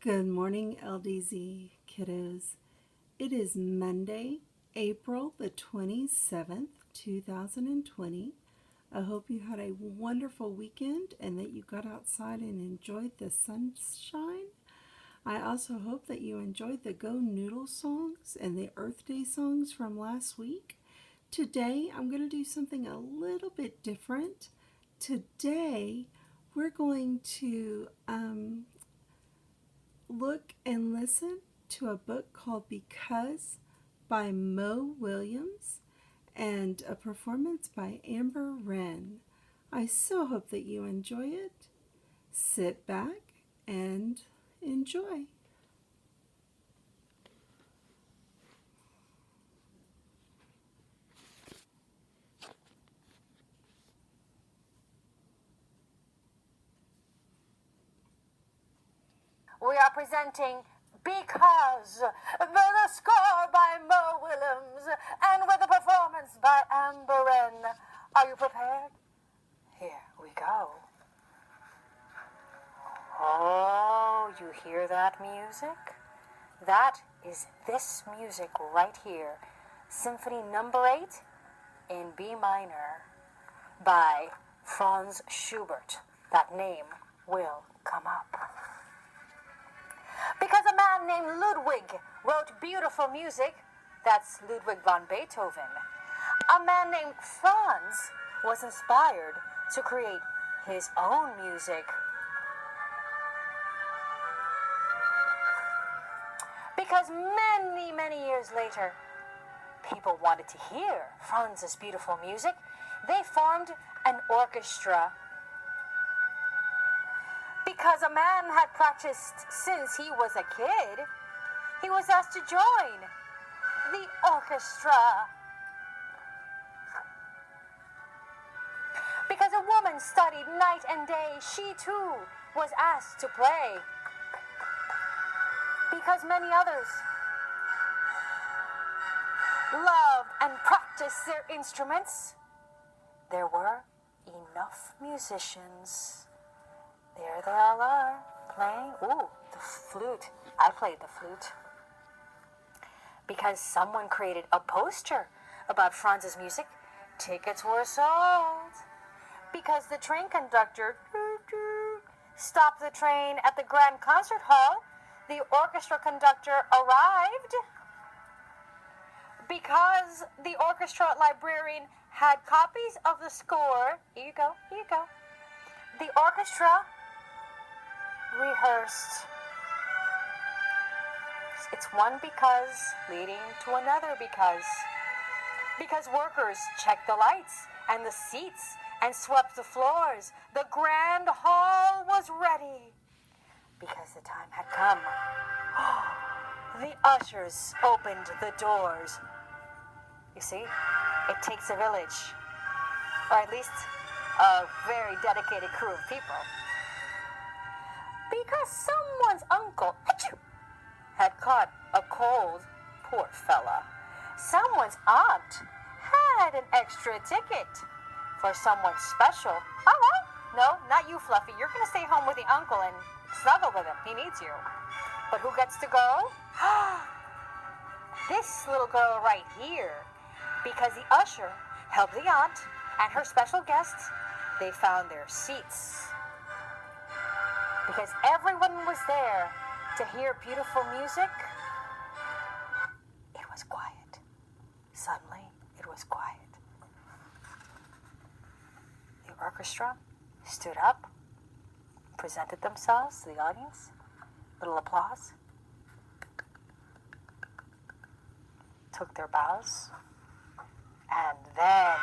Good morning, LDZ kiddos. It is Monday, April the 27th, 2020. I hope you had a wonderful weekend and that you got outside and enjoyed the sunshine. I also hope that you enjoyed the Go Noodle songs and the Earth Day songs from last week. Today, I'm going to do something a little bit different. Today, we're going to look and listen to a book called Because by Mo Williams and a performance by Amber Wren. I so hope that you enjoy it. Sit back and enjoy. We are presenting Because, with a score by Mo Williams and with a performance by Amber Wren. Are you prepared? Here we go. Oh, you hear that music? That is this music right here. Symphony number 8 in B minor by Franz Schubert. That name will come up. Because a man named Ludwig wrote beautiful music, that's Ludwig van Beethoven. A man named Franz was inspired to create his own music. Because many, many years later, people wanted to hear Franz's beautiful music, they formed an orchestra. Because a man had practiced since he was a kid, he was asked to join the orchestra. Because a woman studied night and day, she too was asked to play. Because many others loved and practiced their instruments, there were enough musicians. There they all are, playing. Ooh, the flute. I played the flute. Because someone created a poster about Franz's music, tickets were sold. Because the train conductor stopped the train at the Grand Concert Hall, the orchestra conductor arrived. Because the orchestra librarian had copies of the score, here you go, the orchestra rehearsed. It's one because leading to another because. Because workers checked the lights and the seats and swept the floors. The grand hall was ready. Because the time had come. The ushers opened the doors. You see, it takes a village, or at least a very dedicated crew of people. Because someone's uncle had caught a cold, poor fella. Someone's aunt had an extra ticket for someone special. Oh, well, no, not you, Fluffy. You're going to stay home with the uncle and snuggle with him. He needs you. But who gets to go? This little girl right here. Because the usher helped the aunt and her special guests. They found their seats. Because everyone was there to hear beautiful music, it was quiet. Suddenly, it was quiet. The orchestra stood up, presented themselves to the audience, little applause, took their bows, and then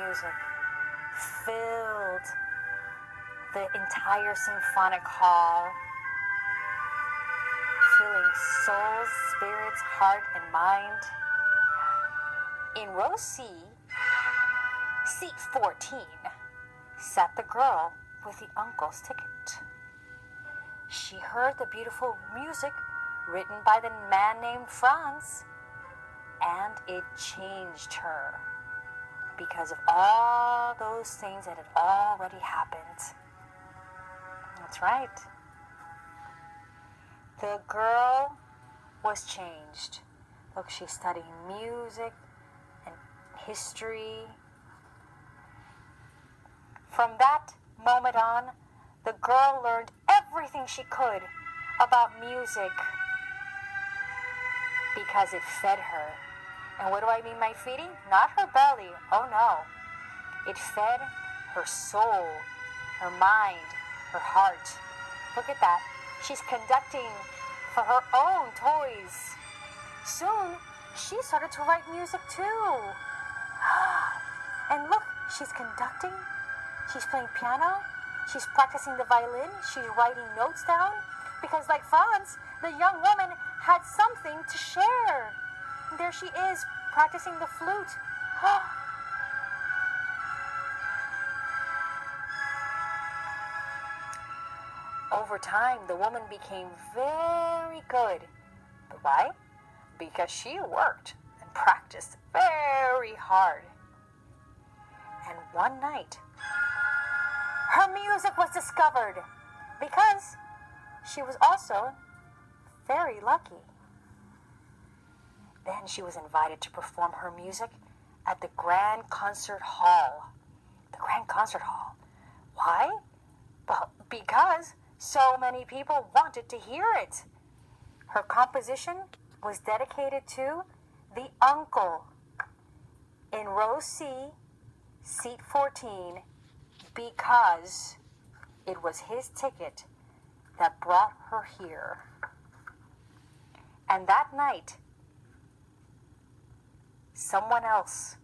music filled the entire symphonic hall, filling souls, spirits, heart, and mind. In row C, seat 14, sat the girl with the uncle's ticket. She heard the beautiful music written by the man named Franz. and it changed her because of all those things that had already happened. That's right. The girl was changed. Look, she's studying music and history. From that moment on, the girl learned everything she could about music because it fed her. And what do I mean by feeding? Not her belly. Oh no. It fed her soul, her mind, her heart. Look at that. She's conducting for her own toys. Soon, she started to write music too. And look, she's conducting. She's playing piano. She's practicing the violin. She's writing notes down. Because like Franz, the young woman had something to share. And there she is, practicing the flute. Over time, the woman became very good. But why? Because she worked and practiced very hard. And one night, her music was discovered because she was also very lucky. Then she was invited to perform her music at the Grand Concert Hall. The Grand Concert Hall. Why? Well, because so many people wanted to hear it. Her composition was dedicated to the uncle in row C, seat 14, because it was his ticket that brought her here. And that night, someone else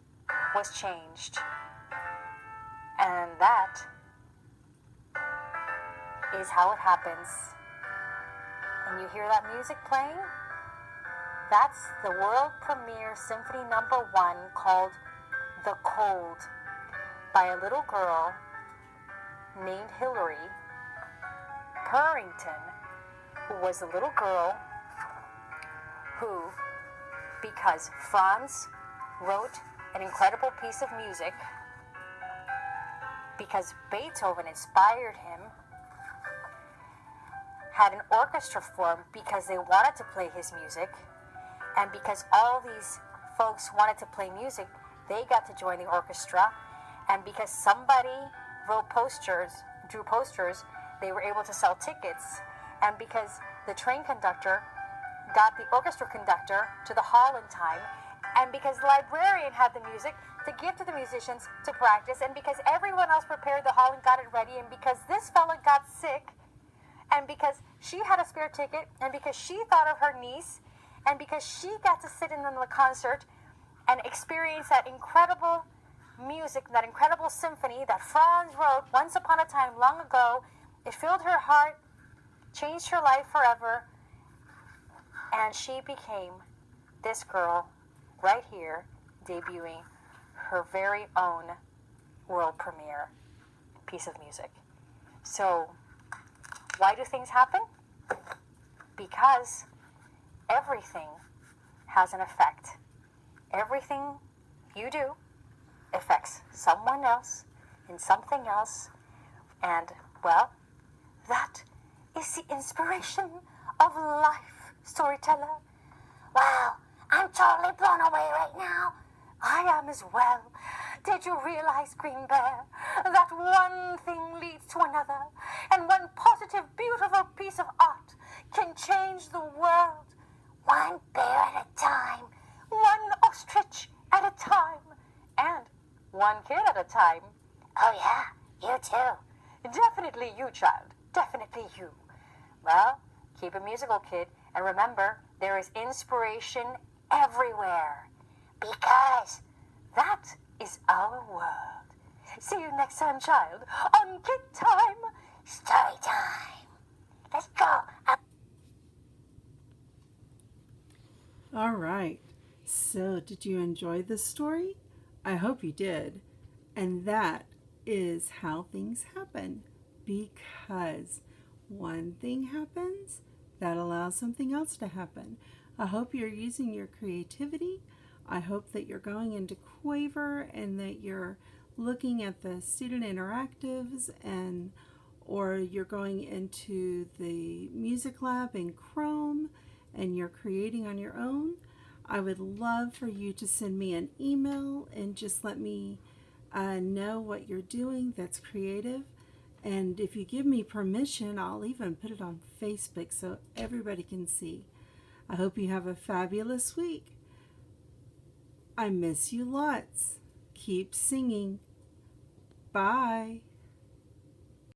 was changed. And that is how it happens. And you hear that music playing? That's the world premiere symphony number 1 called The Cold by a little girl named Hilary Purrington, who was a little girl who, because Franz wrote an incredible piece of music, because Beethoven inspired him, had an orchestra formed because they wanted to play his music, and because all these folks wanted to play music, they got to join the orchestra, and because somebody drew posters, they were able to sell tickets, and because the train conductor got the orchestra conductor to the hall in time, and because the librarian had the music to give to the musicians to practice, and because everyone else prepared the hall and got it ready, and because this fella got sick, and because she had a spare ticket, and because she thought of her niece, and because she got to sit in on the concert and experience that incredible music, that incredible symphony that Franz wrote once upon a time long ago, it filled her heart, changed her life forever, and she became this girl right here, debuting her very own world premiere piece of music. So, why do things happen? Because everything has an effect. Everything you do affects someone else and something else. And, well, that is the inspiration of life, storyteller. Wow, I'm totally blown away right now. I am as well. Did you realize, Green Bear, that one thing leads to another, and one positive, beautiful piece of art can change the world? One bear at a time, one ostrich at a time, and one kid at a time. Oh yeah, you too. Definitely you, child. Definitely you. Well, keep it musical, kid, and remember, there is inspiration everywhere, because that is our world. See you next time, child, on Kid Time Story Time. Let's go. All right. So, did you enjoy this story? I hope you did. And that is how things happen. Because one thing happens, that allows something else to happen. I hope you're using your creativity. I hope that you're going into Quaver and that you're looking at the student interactives and or you're going into the music lab in Chrome and you're creating on your own. I would love for you to send me an email and just let me know what you're doing that's creative. And if you give me permission, I'll even put it on Facebook so everybody can see. I hope you have a fabulous week. I miss you lots. Keep singing. Bye.